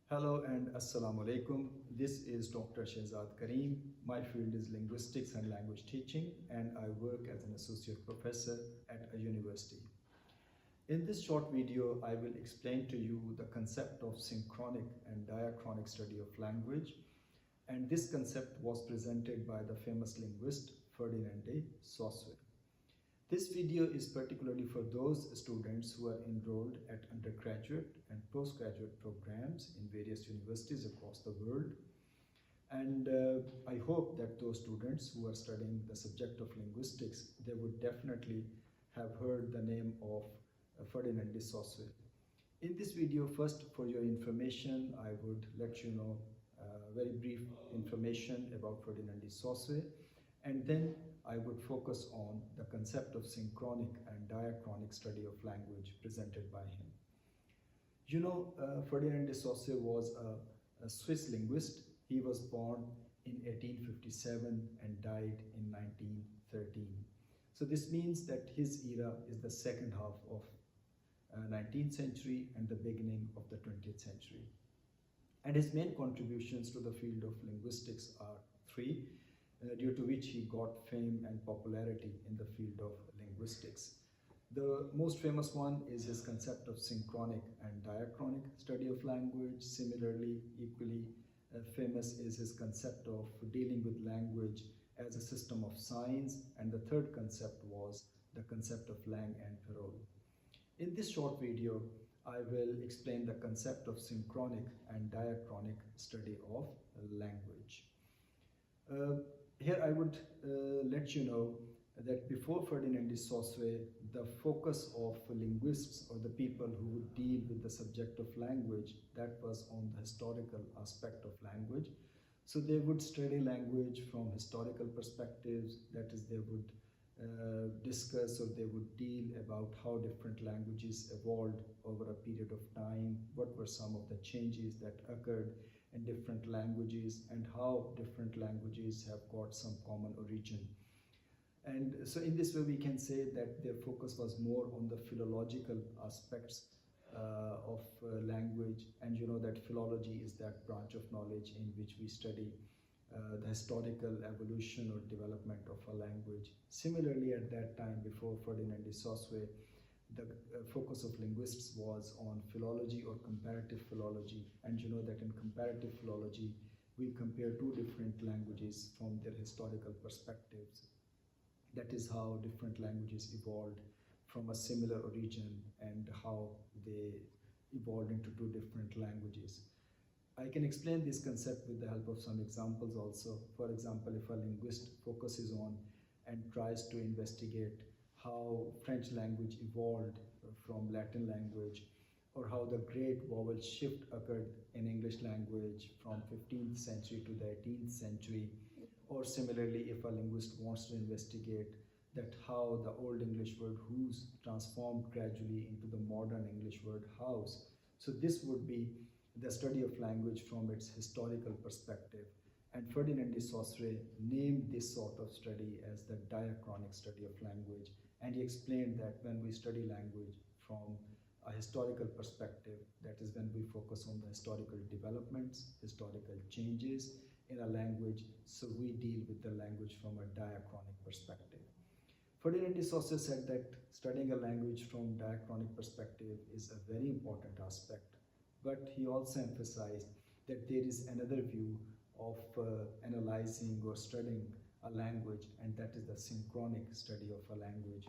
Hello and Assalamu alaikum. This is Dr. Shehzad Kareem. My field is linguistics and language teaching, and I work as an associate professor at a university. In this short video, I will explain to you the concept of synchronic and diachronic study of language. And this concept was presented by the famous linguist Ferdinand de Saussure. This video is particularly for those students who are enrolled at undergraduate and postgraduate programs in various universities across the world. And I hope that those students who are studying the subject of linguistics, they would definitely have heard the name of Ferdinand de Saussure. In this video, first for your information, I would let you know very brief information about Ferdinand de Saussure, and then I would focus on the concept of synchronic and diachronic study of language presented by him. You know, Ferdinand de Saussure was a Swiss linguist. He was born in 1857 and died in 1913. So this means that his era is the second half of 19th century and the beginning of the 20th century. And his main contributions to the field of linguistics are three, due to which he got fame and popularity in the field of linguistics. The most famous one is his concept of synchronic and diachronic study of language. Similarly, equally famous is his concept of dealing with language as a system of signs, and the third concept was the concept of langue and parole. In this short video, I will explain the concept of synchronic and diachronic study of language. Here I would let you know that before Ferdinand de Saussure, the focus of linguists or the people who would deal with the subject of language, that was on the historical aspect of language. So they would study language from historical perspectives, that is, they would discuss or they would deal about how different languages evolved over a period of time, what were some of the changes that occurred in different languages, and how different languages have got some common origin. And so in this way we can say that their focus was more on the philological aspects of language, and you know that philology is that branch of knowledge in which we study the historical evolution or development of a language. Similarly, at that time, before Ferdinand de Saussure, the focus of linguists was on philology or comparative philology, and you know that in comparative philology we compare two different languages from their historical perspectives. That is how different languages evolved from a similar origin and how they evolved into two different languages. I can explain this concept with the help of some examples also. For example, if a linguist focuses on and tries to investigate how French language evolved from Latin language, or how the great vowel shift occurred in English language from 15th century to the 18th century, or similarly if a linguist wants to investigate that how the old English word whose transformed gradually into the modern English word house. So this would be the study of language from its historical perspective. And Ferdinand de Saussure named this sort of study as the diachronic study of language. And he explained that when we study language from a historical perspective, that is when we focus on the historical developments, historical changes in a language, so we deal with the language from a diachronic perspective. Ferdinand de Saussure said that studying a language from diachronic perspective is a very important aspect, but he also emphasized that there is another view of analyzing or studying a language, and that is the synchronic study of a language.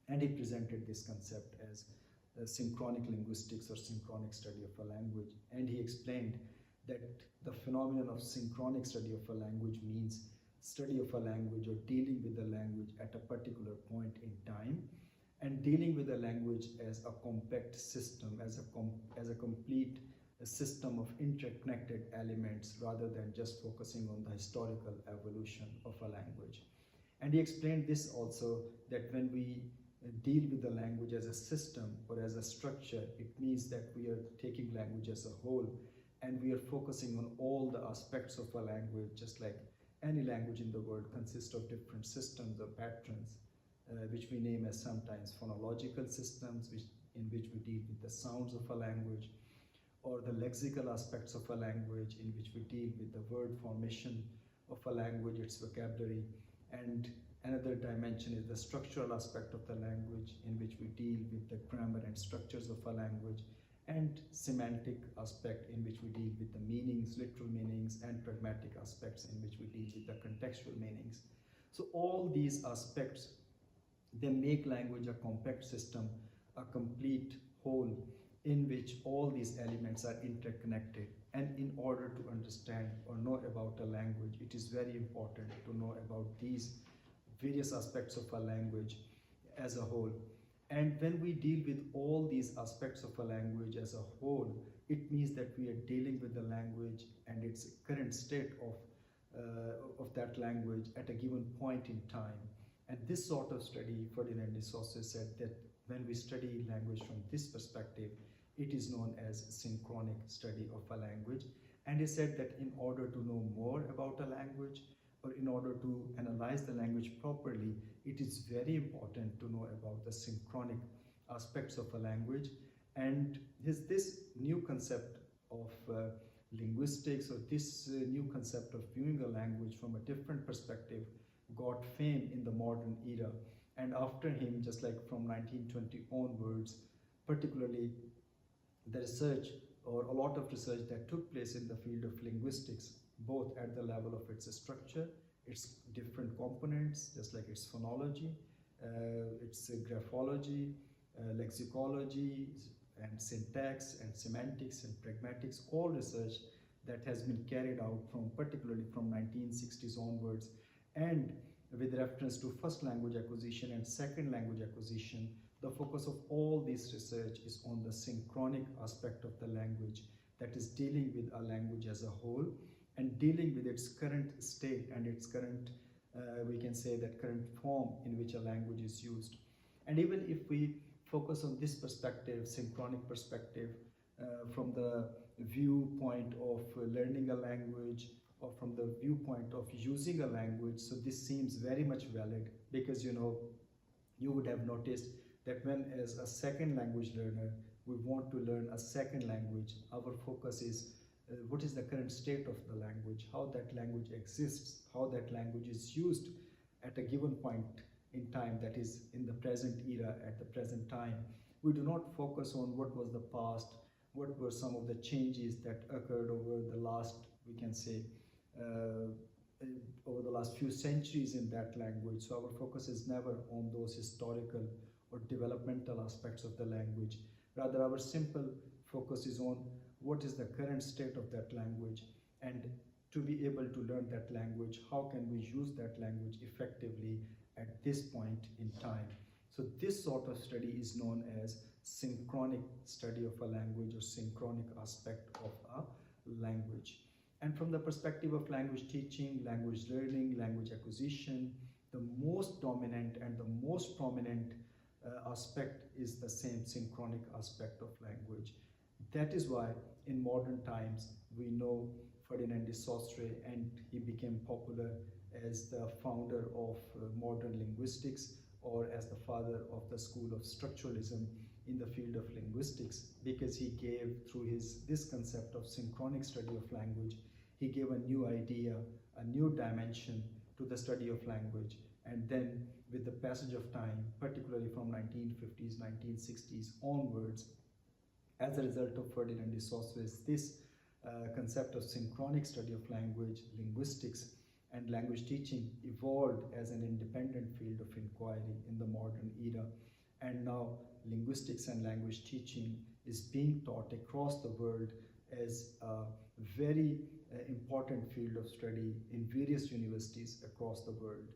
And he presented this concept as synchronic linguistics or synchronic study of a language. And he explained that the phenomenon of synchronic study of a language means study of a language or dealing with a language at a particular point in time, and dealing with a language as a compact system, as a complete system of interconnected elements, rather than just focusing on the historical evolution of a language. And he explained this also, that when we deal with the language as a system or as a structure, it means that we are taking language as a whole, and we are focusing on all the aspects of a language, just like any language in the world consists of different systems or patterns, which we name as sometimes phonological systems, in which we deal with the sounds of a language, or the lexical aspects of a language, in which we deal with the word formation of a language, its vocabulary. And another dimension is the structural aspect of the language, in which we deal with the grammar and structures of a language, and semantic aspect, in which we deal with the meanings, literal meanings, and pragmatic aspects, in which we deal with the contextual meanings. So all these aspects, they make language a compact system, a complete whole, in which all these elements are interconnected. And in order to understand or know about a language, it is very important to know about these various aspects of a language as a whole. And when we deal with all these aspects of a language as a whole, it means that we are dealing with the language and its current state of that language at a given point in time. And this sort of study, Ferdinand de Saussure said that when we study language from this perspective, it is known as synchronic study of a language. And he said that in order to know more about a language, or in order to analyze the language properly, it is very important to know about the synchronic aspects of a language. And this new concept of linguistics, or this new concept of viewing a language from a different perspective, got fame in the modern era. And after him, just like from 1920 onwards, particularly the research, or a lot of research that took place in the field of linguistics, both at the level of its structure, its different components, just like its phonology, its graphology, lexicology, and syntax, and semantics, and pragmatics, all research that has been carried out particularly from 1960s onwards, and with reference to first language acquisition and second language acquisition, the focus of all this research is on the synchronic aspect of the language, that is dealing with a language as a whole, and dealing with its current state and its current, we can say that current form in which a language is used. And even if we focus on this perspective, synchronic perspective, from the viewpoint of learning a language, or from the viewpoint of using a language, so this seems very much valid, because you would have noticed that when as a second language learner, we want to learn a second language, our focus is what is the current state of the language, how that language exists, how that language is used at a given point in time, that is in the present era, at the present time. We do not focus on what was the past, what were some of the changes that occurred over the last, we can say, over the last few centuries in that language. So our focus is never on those historical or developmental aspects of the language. Rather, our simple focus is on what is the current state of that language, and to be able to learn that language, how can we use that language effectively at this point in time. So this sort of study is known as synchronic study of a language, or synchronic aspect of a language. And from the perspective of language teaching, language learning, language acquisition, the most dominant and the most prominent aspect is the same synchronic aspect of language. That is why in modern times we know Ferdinand de Saussure, and he became popular as the founder of modern linguistics, or as the father of the school of structuralism in the field of linguistics, because he gave, through this concept of synchronic study of language, he gave a new idea, a new dimension to the study of language. And then with the passage of time, particularly from 1950s, 1960s onwards, as a result of Ferdinand de Saussure's this concept of synchronic study of language, linguistics and language teaching evolved as an independent field of inquiry in the modern era. And now linguistics and language teaching is being taught across the world as a very important field of study in various universities across the world.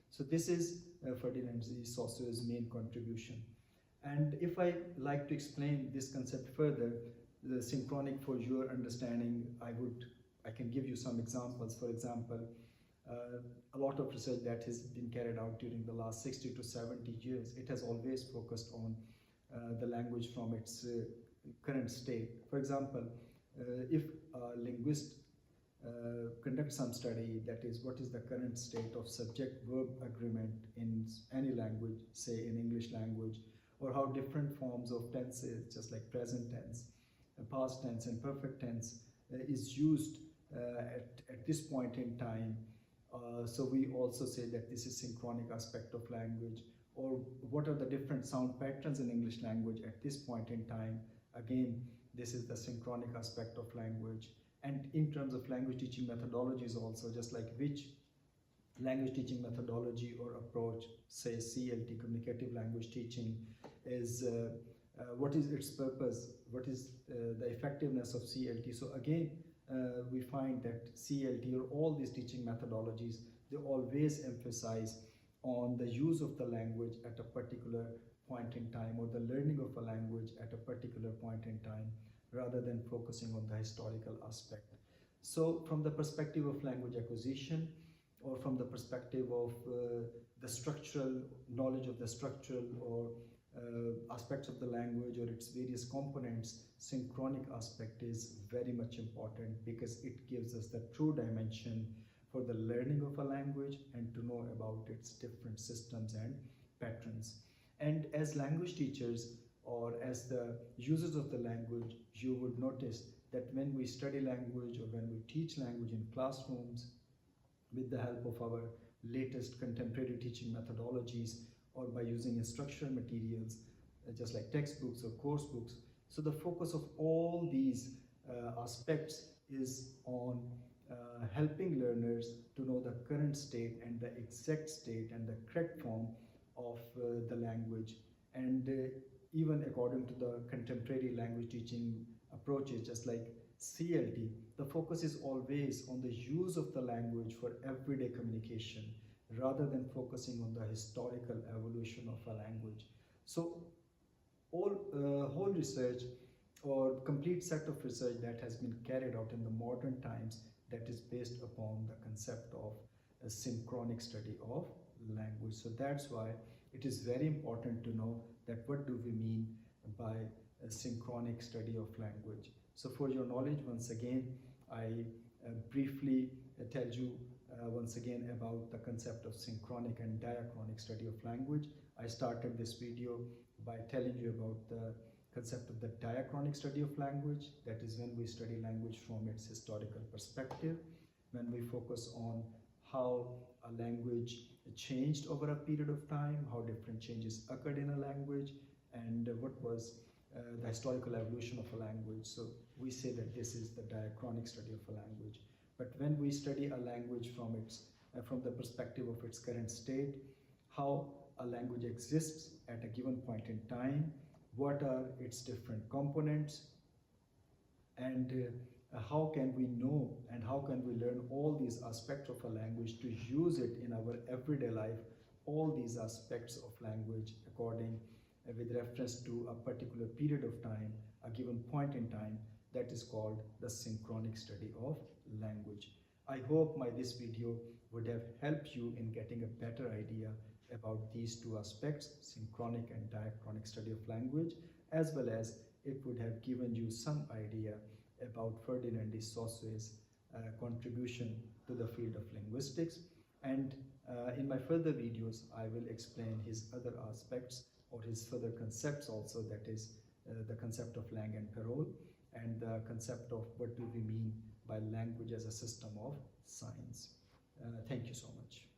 So this is Ferdinand de Saussure's main contribution. And if I like to explain this concept further, the synchronic, for your understanding, I can give you some examples. For example, a lot of research that has been carried out during the last 60 to 70 years, it has always focused on the language from its current state. For example, if a linguist conducts some study, that is, what is the current state of subject-verb agreement in any language, say in English language, or how different forms of tenses, just like present tense, past tense and perfect tense is used at this point in time. So we also say that this is synchronic aspect of language, or what are the different sound patterns in English language at this point in time. Again, this is the synchronic aspect of language. And in terms of language teaching methodologies also, just like which language teaching methodology or approach, say CLT, communicative language teaching, is what is its purpose, what is the effectiveness of CLT. So again, we find that CLT or all these teaching methodologies, they always emphasize on the use of the language at a particular point in time, or the learning of a language at a particular point in time, rather than focusing on the historical aspect. So from the perspective of language acquisition, or from the perspective of the structural knowledge of the structural or aspects of the language or its various components, synchronic aspect is very much important, because it gives us the true dimension for the learning of a language and to know about its different systems and patterns. And as language teachers, or as the users of the language, you would notice that when we study language or when we teach language in classrooms with the help of our latest contemporary teaching methodologies, or by using instructional materials just like textbooks or course books. So the focus of all these aspects is on helping learners to know the current state and the exact state and the correct form of the language. And even according to the contemporary language teaching approaches, just like CLT, the focus is always on the use of the language for everyday communication, rather than focusing on the historical evolution of a language. So whole research or complete set of research that has been carried out in the modern times, that is based upon the concept of a synchronic study of language. So that's why it is very important to know that what do we mean by a synchronic study of language. So for your knowledge, once again, I briefly tell you once again about the concept of synchronic and diachronic study of language. I started this video by telling you about the concept of the diachronic study of language, that is when we study language from its historical perspective, when we focus on how a language changed over a period of time, how different changes occurred in a language, and what was the historical evolution of a language. So we say that this is the diachronic study of a language. But when we study a language from the perspective of its current state, how a language exists at a given point in time, what are its different components, and how can we know and how can we learn all these aspects of a language to use it in our everyday life, all these aspects of language according with reference to a particular period of time, a given point in time, that is called the synchronic study of language. I hope this video would have helped you in getting a better idea about these two aspects, synchronic and diachronic study of language, as well as it would have given you some idea about Ferdinand de Saussure's contribution to the field of linguistics. And in my further videos, I will explain his other aspects or his further concepts also, that is the concept of langue and parole, and the concept of what do we mean by language as a system of science. Thank you so much.